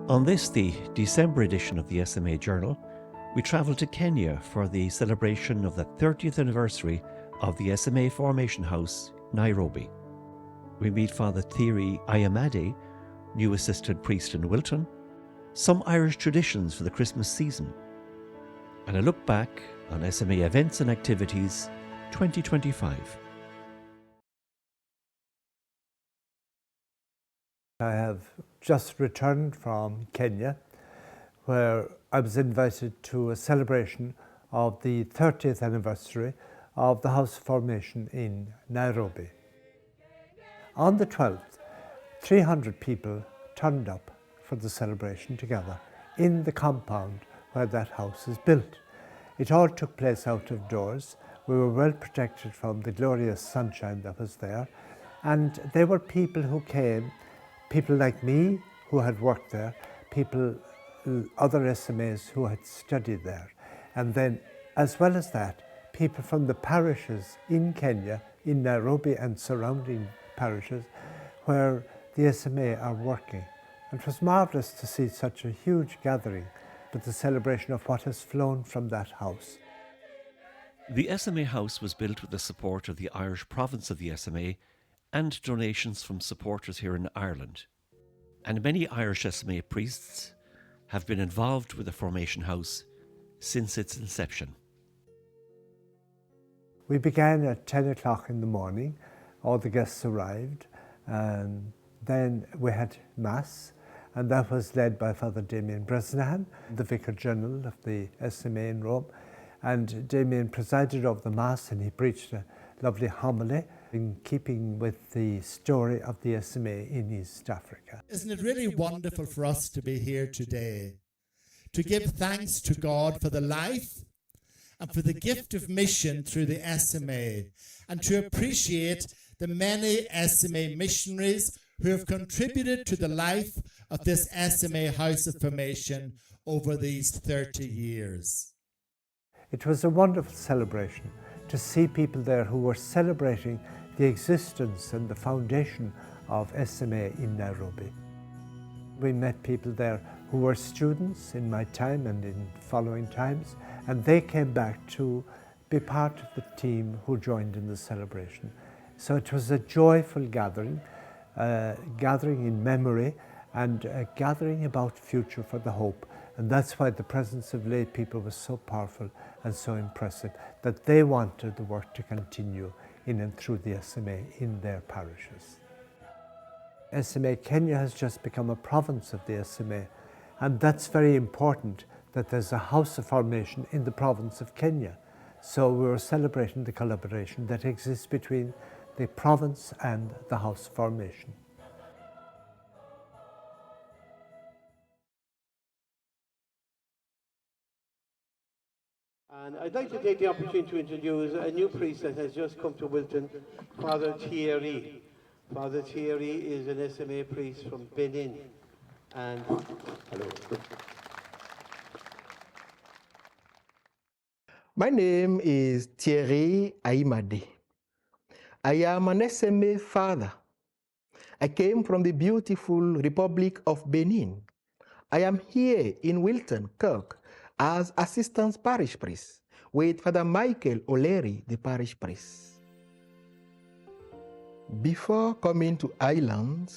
On this, the December edition of the SMA Journal, we travel to Kenya for the celebration of the 30th anniversary of the SMA Formation House, Nairobi. We meet Fr Thierry Aimade, new Assistant Priest in Wilton, some Irish traditions for the Christmas season, and a look back on SMA Events and Activities 2025. I have just returned from Kenya, where I was invited to a celebration of the 30th anniversary of the House of Formation in Nairobi. On the 12th, 300 people turned up for the celebration together in the compound where that house is built. It all took place out of doors. We were well protected from the glorious sunshine that was there, and there were people who came, people like me who had worked there, people, other SMAs who had studied there. And then, as well as that, people from the parishes in Kenya, in Nairobi and surrounding parishes, where the SMA are working. And it was marvellous to see such a huge gathering with the celebration of what has flown from that house. The SMA House was built with the support of the Irish province of the SMA and donations from supporters here in Ireland. And many Irish SMA priests have been involved with the Formation House since its inception. We began at 10 o'clock in the morning. All the guests arrived, and then we had Mass, and that was led by Father Damien Bresnahan, the Vicar General of the SMA in Rome. And Damien presided over the Mass, and he preached a lovely homily in keeping with the story of the SMA in East Africa. Isn't it really wonderful for us to be here today, to give thanks to God for the life and for the gift of mission through the SMA, and to appreciate the many SMA missionaries who have contributed to the life of this SMA House of Formation over these 30 years. It was a wonderful celebration to see people there who were celebrating the existence and the foundation of SMA in Nairobi. We met people there who were students in my time and in following times, and they came back to be part of the team who joined in the celebration. So it was a joyful gathering, gathering in memory and a gathering about future for the hope. And that's why the presence of lay people was so powerful and so impressive, that they wanted the work to continue in and through the SMA in their parishes. SMA Kenya has just become a province of the SMA, and that's very important that there's a House of Formation in the province of Kenya. So we're celebrating the collaboration that exists between the province and the House of Formation. And I'd like to take the opportunity to introduce a new priest that has just come to Wilton, Fr Thierry. Fr Thierry is an SMA priest from Benin. And hello. My name is Thierry Aimade. I am an SMA father. I came from the beautiful Republic of Benin. I am here in Wilton, Cork, as Assistant Parish Priest with Father Michael O'Leary, the Parish Priest. Before coming to Ireland,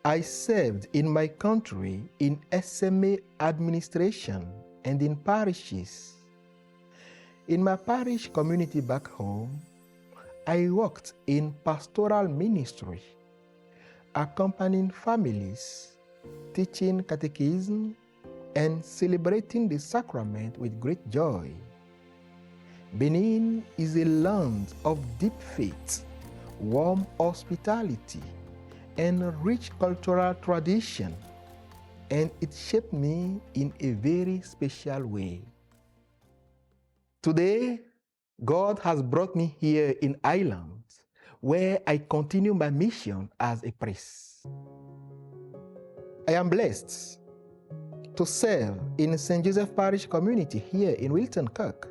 I served in my country in SMA administration and in parishes. In my parish community back home, I worked in pastoral ministry, accompanying families, teaching catechism, and celebrating the sacrament with great joy. Benin is a land of deep faith, warm hospitality, and rich cultural tradition, and it shaped me in a very special way. Today, God has brought me here in Ireland, where I continue my mission as a priest. I am blessed to serve in St. Joseph Parish community here in Wilton, Cork,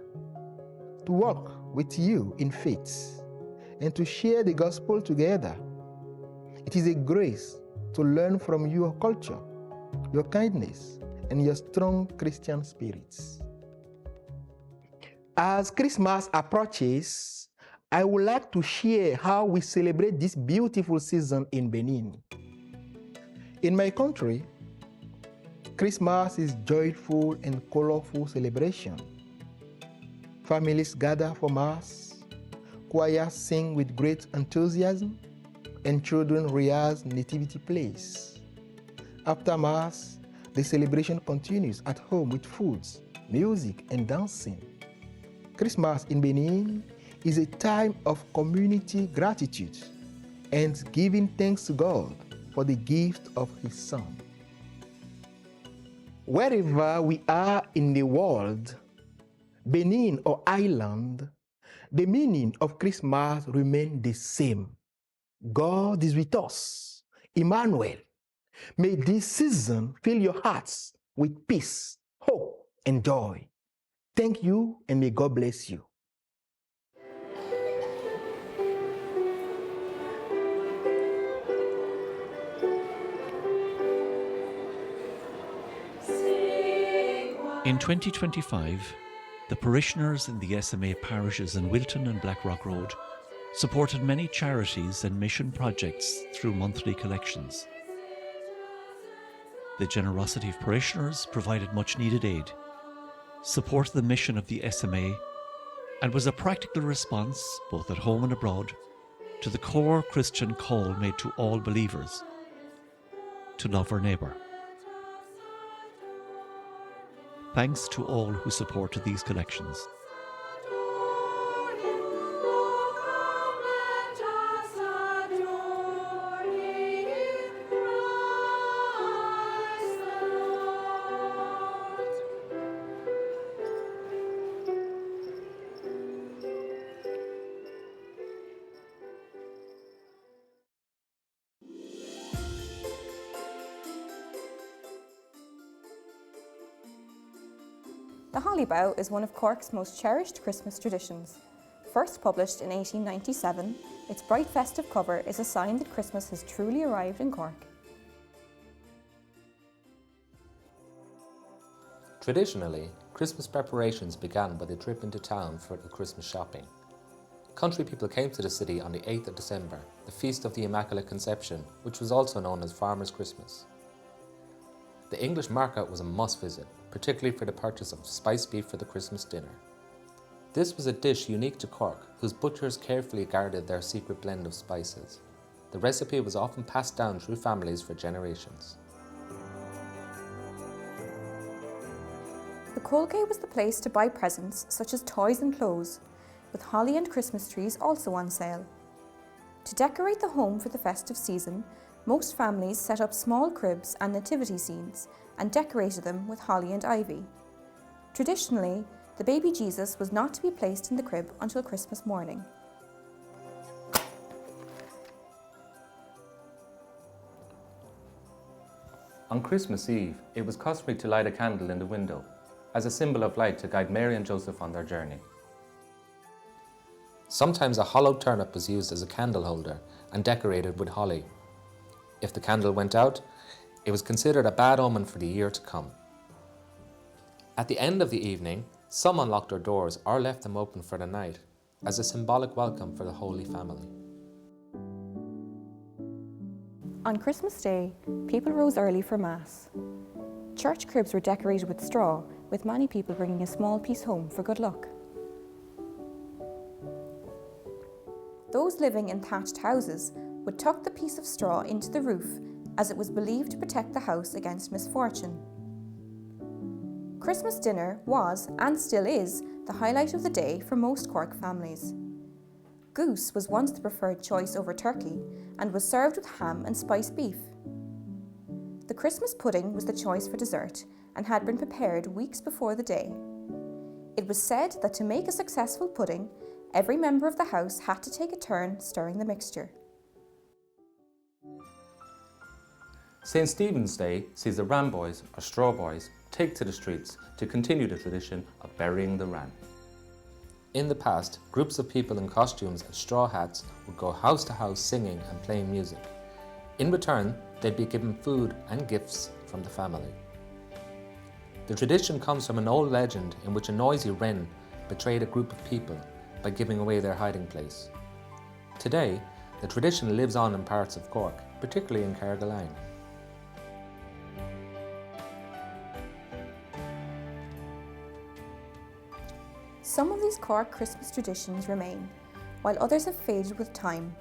to walk with you in faith and to share the gospel together. It is a grace to learn from your culture, your kindness, and your strong Christian spirits. As Christmas approaches, I would like to share how we celebrate this beautiful season in Benin. In my country, Christmas is joyful and colorful celebration. Families gather for Mass, choirs sing with great enthusiasm, and children rehearse nativity plays. After Mass, the celebration continues at home with foods, music, and dancing. Christmas in Benin is a time of community gratitude and giving thanks to God for the gift of His Son. Wherever we are in the world, Benin or Ireland, the meaning of Christmas remains the same. God is with us, Emmanuel. May this season fill your hearts with peace, hope, and joy. Thank you, and may God bless you. In 2025, the parishioners in the SMA parishes in Wilton and Blackrock Road supported many charities and mission projects through monthly collections. The generosity of parishioners provided much needed aid, supported the mission of the SMA, and was a practical response, both at home and abroad, to the core Christian call made to all believers to love our neighbour. Thanks to all who supported these collections. The holly bough is one of Cork's most cherished Christmas traditions. First published in 1897, its bright festive cover is a sign that Christmas has truly arrived in Cork. Traditionally, Christmas preparations began with a trip into town for the Christmas shopping. Country people came to the city on the 8th of December, the feast of the Immaculate Conception, which was also known as Farmer's Christmas. The English market was a must visit, particularly for the purchase of spiced beef for the Christmas dinner. This was a dish unique to Cork, whose butchers carefully guarded their secret blend of spices. The recipe was often passed down through families for generations. The Colgate was the place to buy presents such as toys and clothes, with holly and Christmas trees also on sale. To decorate the home for the festive season, most families set up small cribs and nativity scenes and decorated them with holly and ivy. Traditionally, the baby Jesus was not to be placed in the crib until Christmas morning. On Christmas Eve, it was customary to light a candle in the window, as a symbol of light to guide Mary and Joseph on their journey. Sometimes a hollowed turnip was used as a candle holder and decorated with holly. If the candle went out, it was considered a bad omen for the year to come. At the end of the evening, some unlocked their doors or left them open for the night, as a symbolic welcome for the Holy Family. On Christmas Day, people rose early for Mass. Church cribs were decorated with straw, with many people bringing a small piece home for good luck. Those living in thatched houses would tuck the piece of straw into the roof, as it was believed to protect the house against misfortune. Christmas dinner was, and still is, the highlight of the day for most Cork families. Goose was once the preferred choice over turkey and was served with ham and spiced beef. The Christmas pudding was the choice for dessert and had been prepared weeks before the day. It was said that to make a successful pudding, every member of the house had to take a turn stirring the mixture. St. Stephen's Day sees the Ramboys, or Straw Boys, take to the streets to continue the tradition of burying the ram. In the past, groups of people in costumes and straw hats would go house to house singing and playing music. In return, they'd be given food and gifts from the family. The tradition comes from an old legend in which a noisy wren betrayed a group of people by giving away their hiding place. Today, the tradition lives on in parts of Cork, particularly in Carrigaline. Some of these Cork Christmas traditions remain, while others have faded with time.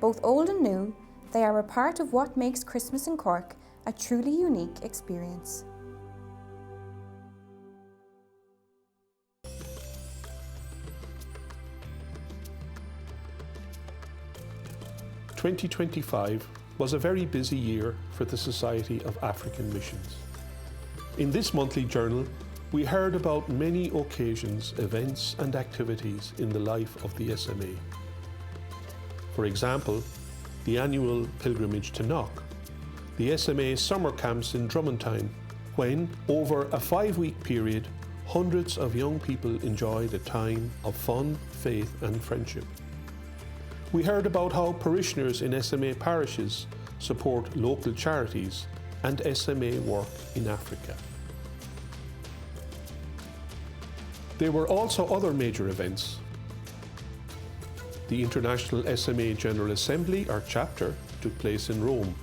Both old and new, they are a part of what makes Christmas in Cork a truly unique experience. "2025 was a very busy year for the Society of African Missions. In this monthly journal, we heard about many occasions, events and activities in the life of the SMA. For example, the annual pilgrimage to Knock, the SMA summer camps in Drummondtown, when, over a 5-week period, hundreds of young people enjoyed a time of fun, faith and friendship. We heard about how parishioners in SMA parishes support local charities and SMA work in Africa. There were also other major events. The International SMA General Assembly, or chapter, took place in Rome,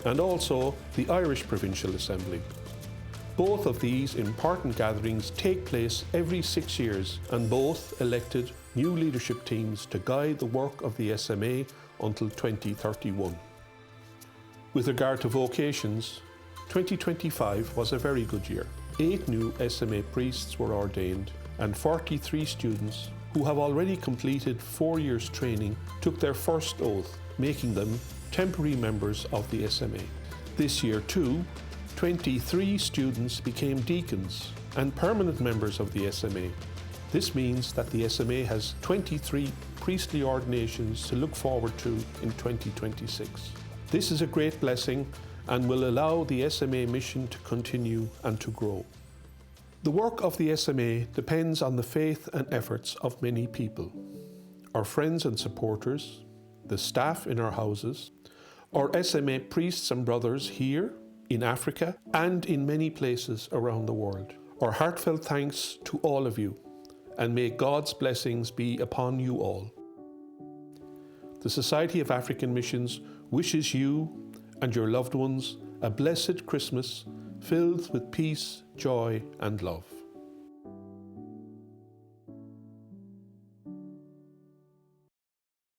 and also the Irish Provincial Assembly. Both of these important gatherings take place every 6 years, and both elected new leadership teams to guide the work of the SMA until 2031. With regard to vocations, 2025 was a very good year. 8 new SMA priests were ordained, and 43 students who have already completed 4 years training took their first oath, making them temporary members of the SMA. This year too, 23 students became deacons and permanent members of the SMA. This means that the SMA has 23 priestly ordinations to look forward to in 2026. This is a great blessing and will allow the SMA mission to continue and to grow. The work of the SMA depends on the faith and efforts of many people. Our friends and supporters, the staff in our houses, our SMA priests and brothers here, in Africa, and in many places around the world. Our heartfelt thanks to all of you, and may God's blessings be upon you all. The Society of African Missions wishes you and your loved ones a blessed Christmas filled with peace, joy and love.